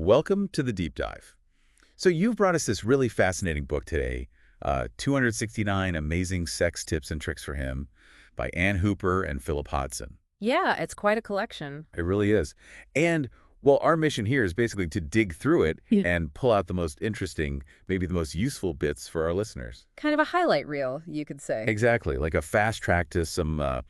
Welcome to the deep dive. So you've brought us this really fascinating book today, 269 Amazing Sex Tips and Tricks for Him by Ann Hooper and Philip Hodson. Yeah, it's quite a collection. It really is. And, well, our mission here is basically to dig through it Yeah. and pull out the most interesting, maybe the most useful bits for our listeners. Kind of a highlight reel, you could say. Exactly, like a fast track to some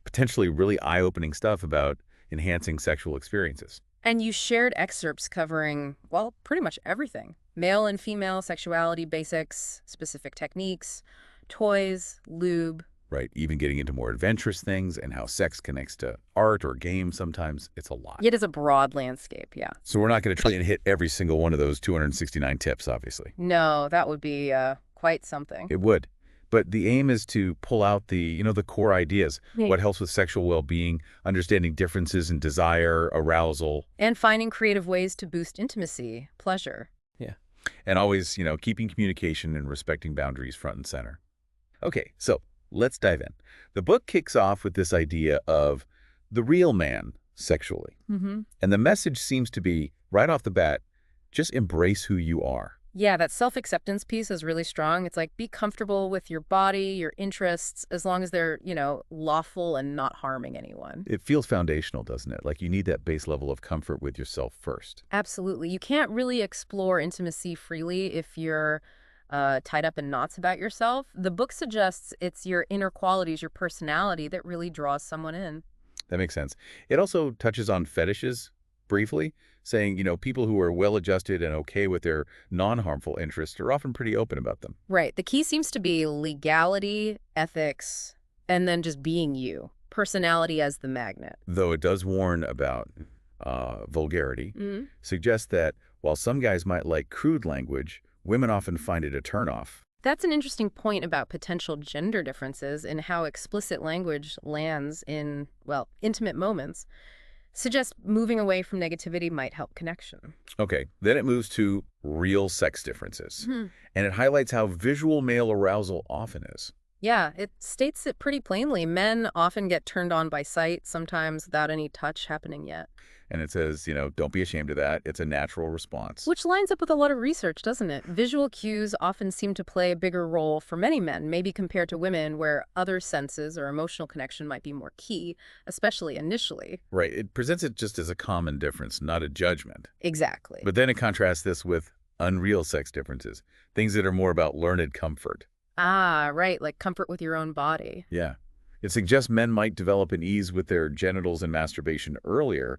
potentially really eye-opening stuff about enhancing sexual experiences. And you shared excerpts covering, well, pretty much everything. Male and female sexuality basics, specific techniques, toys, lube. Right, even getting into more adventurous things and how sex connects to art or games sometimes, it's a lot. It is a broad landscape, yeah. So we're not going to try and hit every single one of those 269 tips, obviously. No, that would be quite something. It would. But the aim is to pull out the core ideas, Right. what helps with sexual well-being, understanding differences in desire, arousal. And finding creative ways to boost intimacy, pleasure. Yeah. And always, keeping communication and respecting boundaries front and center. Okay, so let's dive in. The book kicks off with this idea of the real man sexually. Mm-hmm. And the message seems to be, right off the bat, just embrace who you are. Yeah, that self-acceptance piece is really strong. It's like, be comfortable with your body, your interests, as long as they're, lawful and not harming anyone. It feels foundational, doesn't it? Like you need that base level of comfort with yourself first. Absolutely. You can't really explore intimacy freely if you're tied up in knots about yourself. The book suggests it's your inner qualities, your personality that really draws someone in. That makes sense. It also touches on fetishes briefly, saying, people who are well-adjusted and okay with their non-harmful interests are often pretty open about them. Right. The key seems to be legality, ethics, and then just being you. Personality as the magnet. Though it does warn about vulgarity, suggests that while some guys might like crude language, women often find it a turnoff. That's an interesting point about potential gender differences in how explicit language lands in, well, intimate moments. Suggests moving away from negativity might help connection. Okay, then it moves to real sex differences. Hmm. And it highlights how visual male arousal often is. Yeah, it states it pretty plainly. Men often get turned on by sight, sometimes without any touch happening yet. And it says, don't be ashamed of that. It's a natural response. Which lines up with a lot of research, doesn't it? Visual cues often seem to play a bigger role for many men, maybe compared to women, where other senses or emotional connection might be more key, especially initially. Right. It presents it just as a common difference, not a judgment. Exactly. But then it contrasts this with unreal sex differences, things that are more about learned comfort. Ah, right, like comfort with your own body. Yeah. It suggests men might develop an ease with their genitals and masturbation earlier,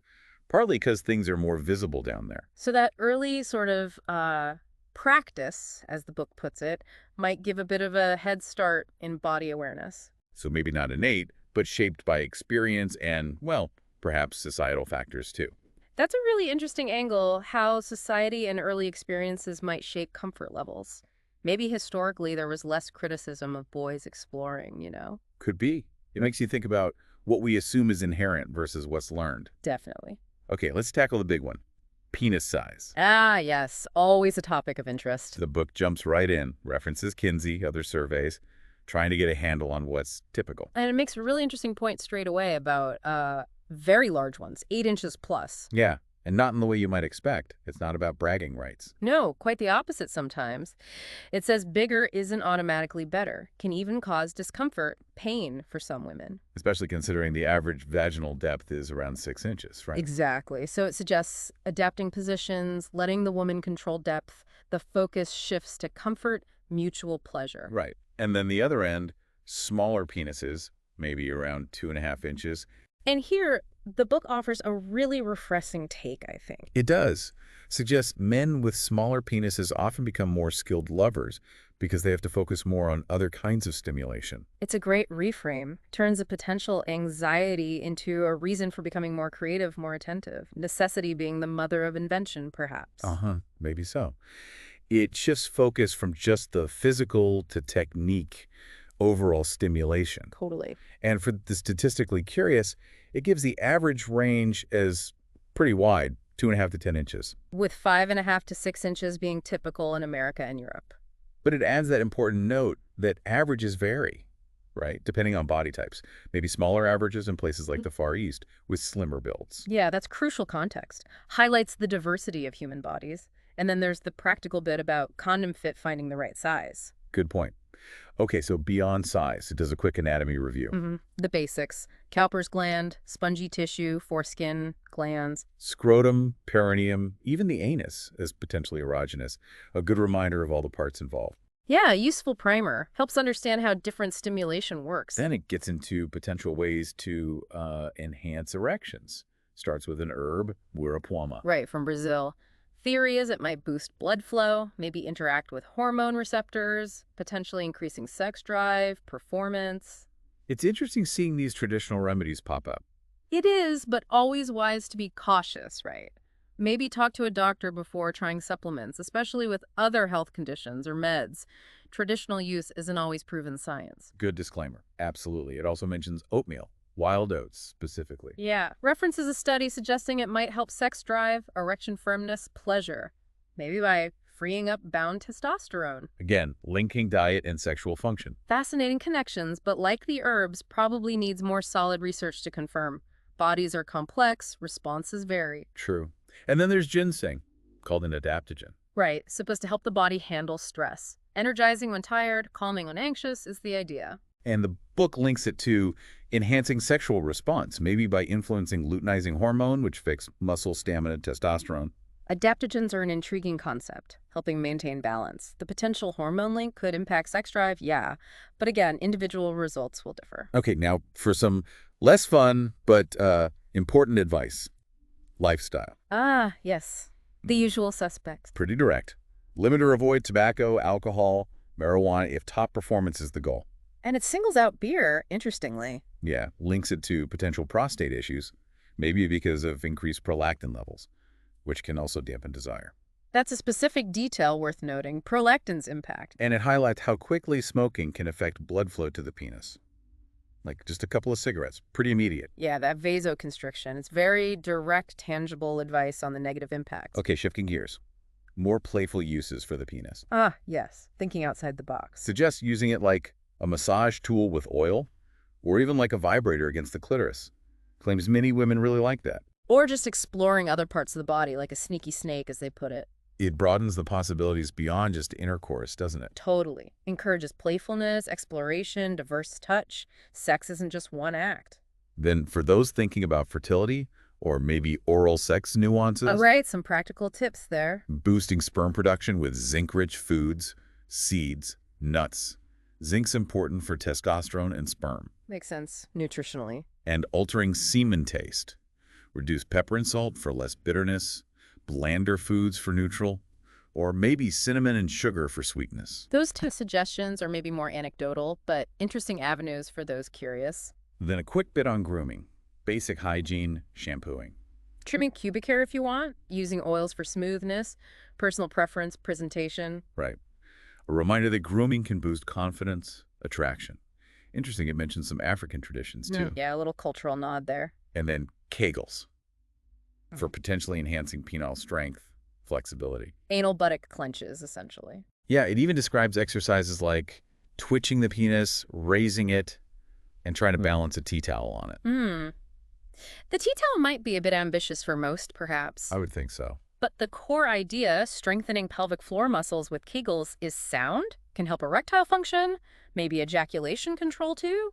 partly because things are more visible down there. So that early sort of practice, as the book puts it, might give a bit of a head start in body awareness. So maybe not innate, but shaped by experience and, well, perhaps societal factors too. That's a really interesting angle, how society and early experiences might shape comfort levels. Maybe historically there was less criticism of boys exploring, Could be. It makes you think about what we assume is inherent versus what's learned. Definitely. Okay, let's tackle the big one. Penis size. Ah, yes, always a topic of interest. The book jumps right in, references Kinsey, other surveys, trying to get a handle on what's typical. And it makes a really interesting point straight away about very large ones, 8 inches plus. Yeah, and not in the way you might expect. It's not about bragging rights. No, quite the opposite sometimes. It says bigger isn't automatically better, can even cause discomfort, pain for some women. Especially considering the average vaginal depth is around 6 inches, right? Exactly. So it suggests adapting positions, letting the woman control depth. The focus shifts to comfort, mutual pleasure. Right. And then the other end, smaller penises, maybe around 2.5 inches. And here, the book offers a really refreshing take, I think. It does. Suggests men with smaller penises often become more skilled lovers because they have to focus more on other kinds of stimulation. It's a great reframe. Turns a potential anxiety into a reason for becoming more creative, more attentive. Necessity being the mother of invention, perhaps. Maybe so. It shifts focus from just the physical to technique, overall stimulation. Totally. And for the statistically curious, it gives the average range as pretty wide, 2.5 to 10 inches. With 5.5 to 6 inches being typical in America and Europe. But it adds that important note that averages vary, right? Depending on body types. Maybe smaller averages in places like the Far East with slimmer builds. Yeah, that's crucial context. Highlights the diversity of human bodies. And then there's the practical bit about condom fit finding the right size. Good point. Okay, so beyond size, it does a quick anatomy review. The basics. Cowper's gland, spongy tissue, foreskin, glands. Scrotum, perineum, even the anus is potentially erogenous. A good reminder of all the parts involved. Yeah, a useful primer. Helps understand how different stimulation works. Then it gets into potential ways to enhance erections. Starts with an herb, Wirapuama. Right, from Brazil. Theory is it might boost blood flow, maybe interact with hormone receptors, potentially increasing sex drive, performance. It's interesting seeing these traditional remedies pop up. It is, but always wise to be cautious, right? Maybe talk to a doctor before trying supplements, especially with other health conditions or meds. Traditional use isn't always proven science. Good disclaimer. Absolutely. It also mentions oatmeal, wild oats specifically. Yeah, references a study suggesting it might help sex drive, erection firmness, pleasure. Maybe by freeing up bound testosterone. Again, linking diet and sexual function. Fascinating connections, but like the herbs, probably needs more solid research to confirm. Bodies are complex, responses vary. True. And then there's ginseng, called an adaptogen. Right, supposed to help the body handle stress. Energizing when tired, calming when anxious is the idea. And the book links it to enhancing sexual response, maybe by influencing luteinizing hormone, which affects muscle, stamina, testosterone. Adaptogens are an intriguing concept, helping maintain balance. The potential hormone link could impact sex drive, yeah. But again, individual results will differ. Okay, now for some less fun but important advice. Lifestyle. Ah, yes. The usual suspects. Pretty direct. Limit or avoid tobacco, alcohol, marijuana if top performance is the goal. And it singles out beer, interestingly. Yeah, links it to potential prostate issues, maybe because of increased prolactin levels, which can also dampen desire. That's a specific detail worth noting, prolactin's impact. And it highlights how quickly smoking can affect blood flow to the penis. Like just a couple of cigarettes, pretty immediate. Yeah, that vasoconstriction. It's very direct, tangible advice on the negative impacts. Okay, shifting gears. More playful uses for the penis. Ah, yes. Thinking outside the box. Suggests using it like a massage tool with oil, or even like a vibrator against the clitoris. Claims many women really like that. Or just exploring other parts of the body, like a sneaky snake, as they put it. It broadens the possibilities beyond just intercourse, doesn't it? Totally. Encourages playfulness, exploration, diverse touch. Sex isn't just one act. Then for those thinking about fertility, or maybe oral sex nuances, All right, some practical tips there. boosting sperm production with zinc-rich foods, seeds, nuts. Zinc's important for testosterone and sperm. Makes sense, nutritionally. And altering semen taste. Reduce pepper and salt for less bitterness, blander foods for neutral, or maybe cinnamon and sugar for sweetness. Those two suggestions are maybe more anecdotal, but interesting avenues for those curious. Then a quick bit on grooming. Basic hygiene, shampooing. Trimming pubic hair if you want, using oils for smoothness, personal preference, presentation. Right. A reminder that grooming can boost confidence, attraction. Interesting, it mentions some African traditions too. Yeah, a little cultural nod there. And then Kegels for potentially enhancing penile strength, flexibility. Anal buttock clenches, essentially. Yeah, it even describes exercises like twitching the penis, raising it, and trying to balance a tea towel on it. The tea towel might be a bit ambitious for most, perhaps. I would think so. But the core idea, strengthening pelvic floor muscles with Kegels, is sound, can help erectile function, maybe ejaculation control too.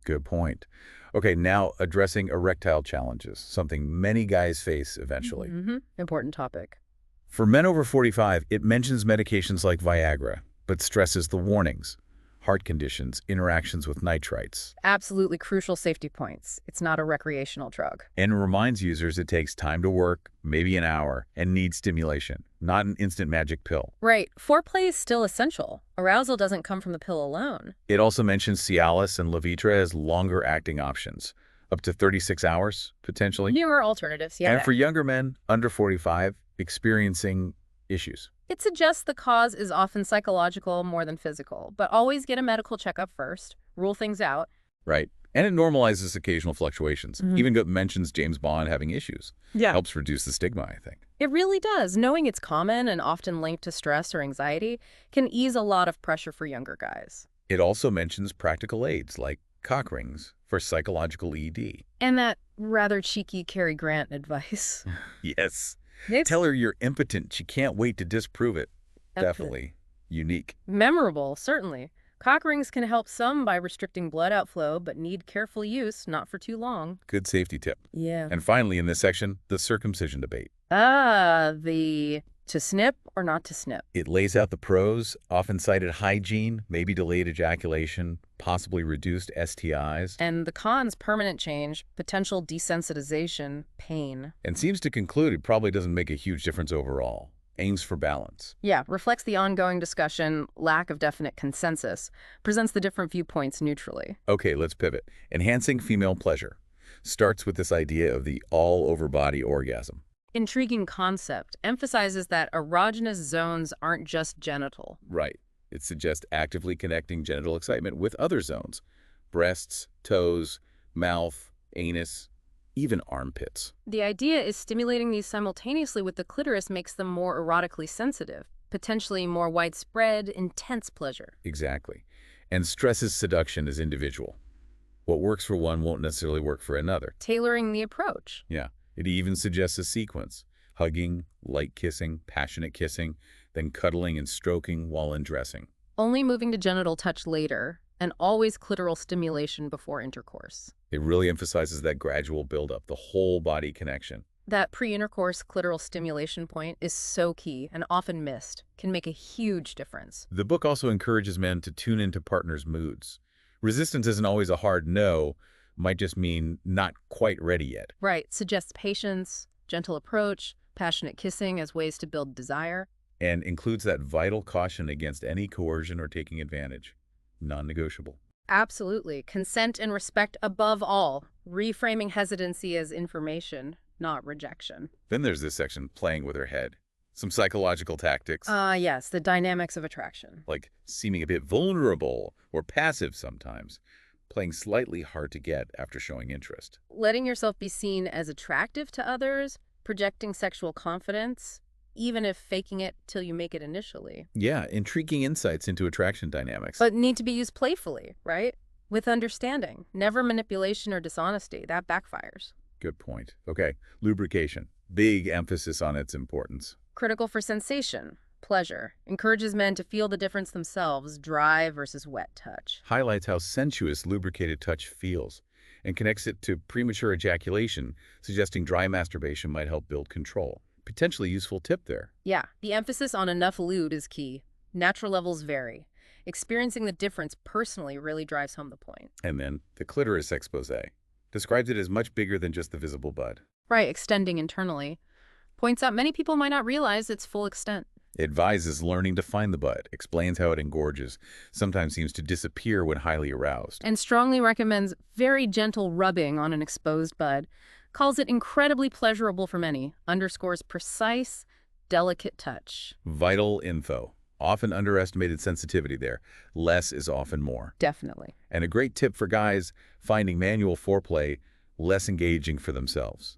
Good point. Okay, now addressing erectile challenges, something many guys face eventually. Important topic. For men over 45, it mentions medications like Viagra, but stresses the warnings, heart conditions, interactions with nitrites, Absolutely crucial safety points. It's not a recreational drug. and reminds users it takes time to work, maybe an hour, and needs stimulation, not an instant magic pill. Right. Foreplay is still essential. Arousal doesn't come from the pill alone. It also mentions Cialis and Levitra as longer-acting options, up to 36 hours, potentially. Newer alternatives, yeah. And for younger men, under 45, experiencing issues. It suggests the cause is often psychological more than physical, but always get a medical checkup first, rule things out. Right. And it normalizes occasional fluctuations. Even mentions James Bond having issues. Yeah. Helps reduce the stigma, I think. It really does. Knowing it's common and often linked to stress or anxiety can ease a lot of pressure for younger guys. It also mentions practical aids like cock rings for psychological ED. And that rather cheeky Cary Grant advice. Yes. It's Tell her you're impotent. She can't wait to disprove it. epic. Definitely unique. Memorable, certainly. Cock rings can help some by restricting blood outflow, but need careful use, not for too long. Good safety tip. Yeah. And finally, in this section, the circumcision debate. The to snip or not to snip. It lays out the pros, often cited hygiene, maybe delayed ejaculation, possibly reduced STIs, And the cons, permanent change, potential desensitization, pain. and seems to conclude it probably doesn't make a huge difference overall. Aims for balance. Yeah, reflects the ongoing discussion, lack of definite consensus, presents the different viewpoints neutrally. Okay, let's pivot. Enhancing female pleasure. Starts with this idea of the all-over-body orgasm. Intriguing concept, emphasizes that erogenous zones aren't just genital. Right. It suggests actively connecting genital excitement with other zones. Breasts, toes, mouth, anus, even armpits. The idea is stimulating these simultaneously with the clitoris makes them more erotically sensitive, potentially more widespread, intense pleasure. Exactly. And stresses seduction as individual. What works for one won't necessarily work for another. Tailoring the approach. Yeah. It even suggests a sequence. Hugging, light kissing, passionate kissing, then cuddling and stroking while undressing. Only moving to genital touch later, and always clitoral stimulation before intercourse. It really emphasizes that gradual buildup, the whole body connection. That pre-intercourse clitoral stimulation point is so key and often missed, can make a huge difference. The book also encourages men to tune into partners' moods. Resistance isn't always a hard no, might just mean not quite ready yet. Right, suggests patience, gentle approach, passionate kissing as ways to build desire. And includes that vital caution against any coercion or taking advantage. Non-negotiable. Absolutely. Consent and respect above all. Reframing hesitancy as information, not rejection. Then there's this section, playing with her head. Some psychological tactics, Yes, the dynamics of attraction. like seeming a bit vulnerable or passive sometimes, playing slightly hard to get after showing interest. Letting yourself be seen as attractive to others, projecting sexual confidence, even if faking it till you make it initially. Yeah, intriguing insights into attraction dynamics. But need to be used playfully, right? With understanding. Never manipulation or dishonesty. That backfires. Good point. Okay, lubrication. Big emphasis on its importance. Critical for sensation, pleasure. Encourages men to feel the difference themselves, dry versus wet touch. Highlights how sensuous lubricated touch feels and connects it to premature ejaculation, suggesting dry masturbation might help build control. Potentially useful tip there. Yeah, the emphasis on enough lube is key. Natural levels vary. Experiencing the difference personally really drives home the point. And then the clitoris expose. Describes it as much bigger than just the visible bud. Right, extending internally. Points out many people might not realize its full extent. Advises learning to find the bud, explains how it engorges, sometimes seems to disappear when highly aroused. And strongly recommends very gentle rubbing on an exposed bud. Calls it incredibly pleasurable for many. Underscores precise, delicate touch. Vital info. Often underestimated sensitivity there. Less is often more. Definitely. And a great tip for guys finding manual foreplay less engaging for themselves.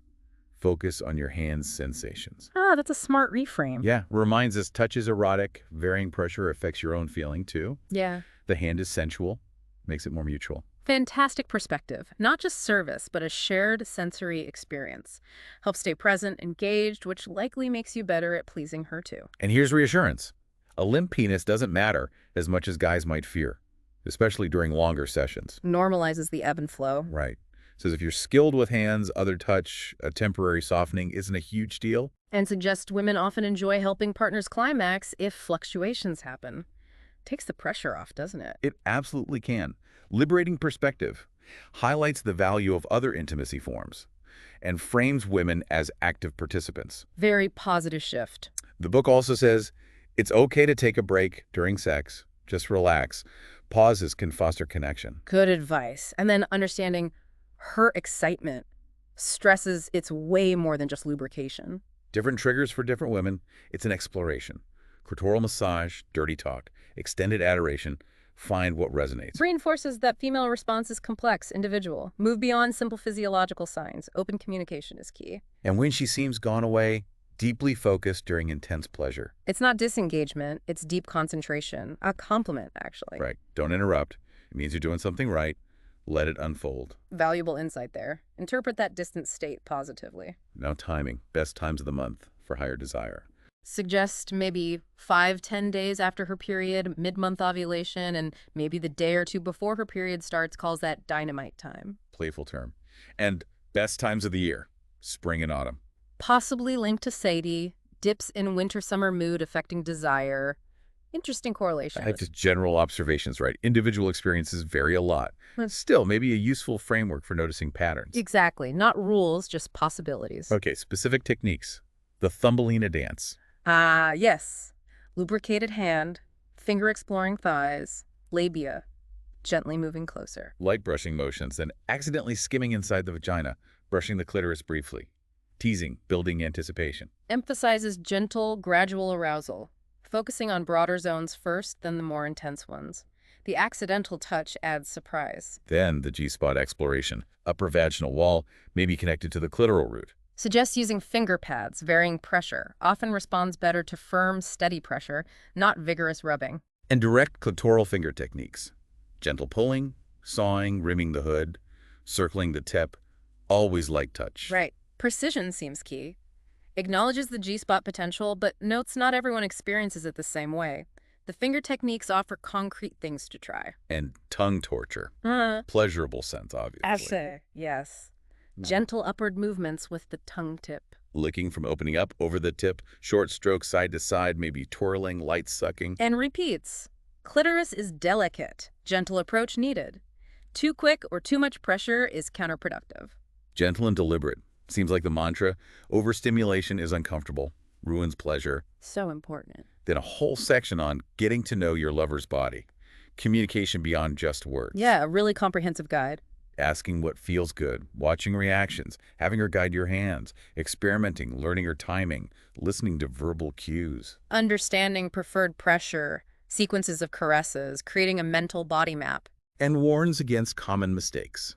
Focus on your hand's sensations. That's a smart reframe. Yeah, reminds us touch is erotic, varying pressure affects your own feeling too. Yeah. The hand is sensual, makes it more mutual. Fantastic perspective. Not just service, but a shared sensory experience. Helps stay present, engaged, which likely makes you better at pleasing her too. And here's reassurance. A limp penis doesn't matter as much as guys might fear, especially during longer sessions. Normalizes the ebb and flow. Right. Says if you're skilled with hands, other touch, a temporary softening isn't a huge deal. And suggests women often enjoy helping partners climax if fluctuations happen. Takes the pressure off, doesn't it? It absolutely can. Liberating perspective. Highlights the value of other intimacy forms and frames women as active participants. Very positive shift. The book also says it's okay to take a break during sex. Just relax. Pauses can foster connection. Good advice. And then understanding her excitement stresses it's way more than just lubrication. Different triggers for different women. It's an exploration. Clitoral massage, dirty talk, extended adoration. Find what resonates. Reinforces that female response is complex, individual. Move beyond simple physiological signs. Open communication is key. And when she seems gone away, Deeply focused during intense pleasure. It's not disengagement, it's deep concentration. A compliment, actually. Right. Don't interrupt. It means you're doing something right. Let it unfold. Valuable insight there. Interpret that distant state positively. Now timing. Best times of the month for higher desire. Suggest maybe 5-10 days after her period, mid-month ovulation, and maybe the day or two before her period starts calls that dynamite time. Playful term. And best times of the year. Spring and autumn. Possibly linked to Sadie, dips in winter-summer mood affecting desire. Interesting correlation. I have just general observations, right? Individual experiences vary a lot. Still, maybe a useful framework for noticing patterns. Exactly. Not rules, just possibilities. Okay, specific techniques. The Thumbelina dance. Yes. Lubricated hand, finger exploring thighs, labia, gently moving closer. Light brushing motions, then accidentally skimming inside the vagina, brushing the clitoris briefly. Teasing, building anticipation. Emphasizes gentle, gradual arousal, focusing on broader zones first, then the more intense ones. The accidental touch adds surprise. Then the G-spot exploration. Upper vaginal wall may be connected to the clitoral root. Suggests using finger pads, varying pressure. Often responds better to firm, steady pressure, not vigorous rubbing. And direct clitoral finger techniques. Gentle pulling, sawing, rimming the hood, circling the tip. Always light touch. Right. Precision seems key. Acknowledges the G-spot potential, but notes not everyone experiences it the same way. The finger techniques offer concrete things to try. And tongue torture. Pleasurable sense, obviously. Essay. Yes. Gentle upward movements with the tongue tip. Licking from opening up over the tip, short strokes side to side, maybe twirling, light sucking. And repeats. Clitoris is delicate. Gentle approach needed. Too quick or too much pressure is counterproductive. Gentle and deliberate. Seems like the mantra. Overstimulation is uncomfortable, ruins pleasure. So important. Then a whole section on getting to know your lover's body. Communication beyond just words. Yeah, a really comprehensive guide. Asking what feels good, watching reactions, having her guide your hands, experimenting, learning her timing, listening to verbal cues. Understanding preferred pressure, sequences of caresses, creating a mental body map. And warns against common mistakes.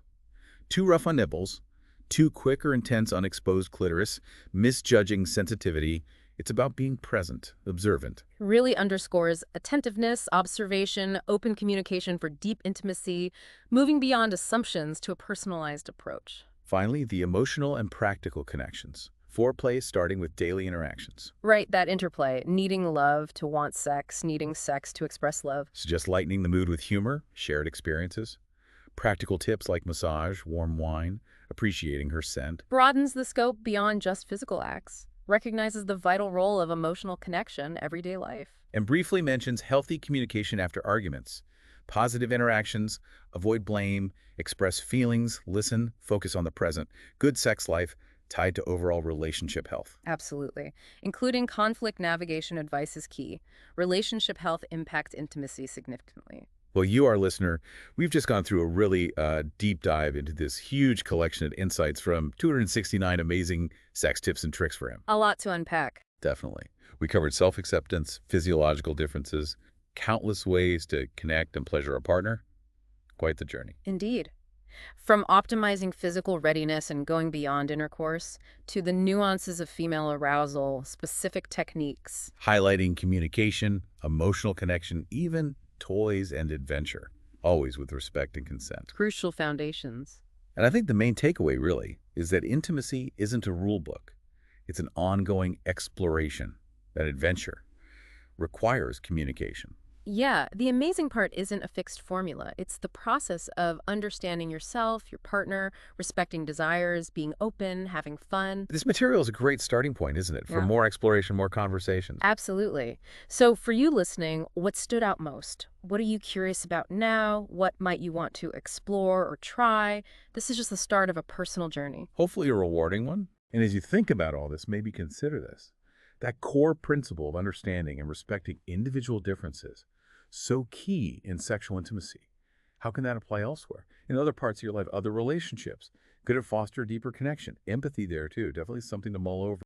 Too rough on nipples, too quick or intense on exposed clitoris, misjudging sensitivity. It's about being present, observant. Really underscores attentiveness, observation, open communication for deep intimacy, moving beyond assumptions to a personalized approach. Finally, the emotional and practical connections. Foreplay starting with daily interactions. Right, that interplay. Needing love to want sex, needing sex to express love. Suggest lightening the mood with humor, shared experiences. Practical tips like massage, warm wine, appreciating her scent. Broadens the scope beyond just physical acts. Recognizes the vital role of emotional connection, everyday life. And briefly mentions healthy communication after arguments. Positive interactions, avoid blame, express feelings, listen, focus on the present. Good sex life tied to overall relationship health. Absolutely. Including conflict navigation advice is key. Relationship health impacts intimacy significantly. Well, you, our listener, we've just gone through a really deep dive into this huge collection of insights from 269 amazing sex tips and tricks for him. A lot to unpack. Definitely. We covered self-acceptance, physiological differences, countless ways to connect and pleasure a partner. Quite the journey. Indeed. From optimizing physical readiness and going beyond intercourse, to the nuances of female arousal, specific techniques. Highlighting communication, emotional connection, even toys and adventure, always with respect and consent. Crucial foundations. And I think the main takeaway, really, is that intimacy isn't a rule book. It's an ongoing exploration. That adventure requires communication. Yeah, the amazing part isn't a fixed formula. It's the process of understanding yourself, your partner, respecting desires, being open, having fun. This material is a great starting point, isn't it? For Yeah. more exploration, more conversations. Absolutely. So for you listening, what stood out most? What are you curious about now? What might you want to explore or try? This is just the start of a personal journey. Hopefully a rewarding one. And as you think about all this, maybe consider this. That core principle of understanding and respecting individual differences, so key in sexual intimacy. How can that apply elsewhere? In other parts of your life, other relationships? Could it foster deeper connection? Empathy there too, definitely something to mull over.